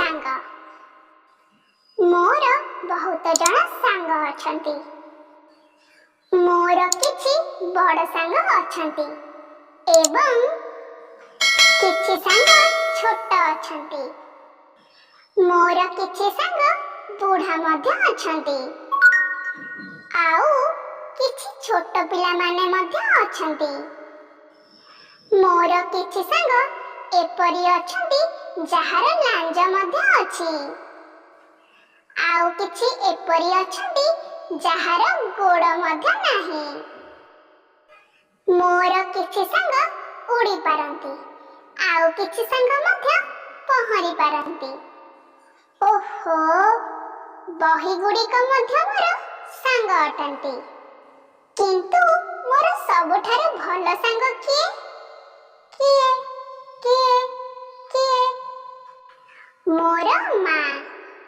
सांग। मोर बहुत जन सांग अछंती। मोर किछि बड़ सांग अछंती एवं किछि सांग छोट अछंती। मोर किछि सांग बूढ़ा मध्य अछंती आउ किछि छोट पिला माने मध्य अछंती। मोर किछि सांग एपरि अछंती जहार लांज मध्य अछि आउ किछि एपरि अछंती जहार गोड़ मध्य नाही। मोर किछि सांग उड़ी पारंती आउ किछि सांग मध्य पहरी पारंती। ओहो बही गुड़िक मध्य मोर सांग अटंती किंतु मोर सबुठारे भल सांग किए किए किए किए मोर माँ।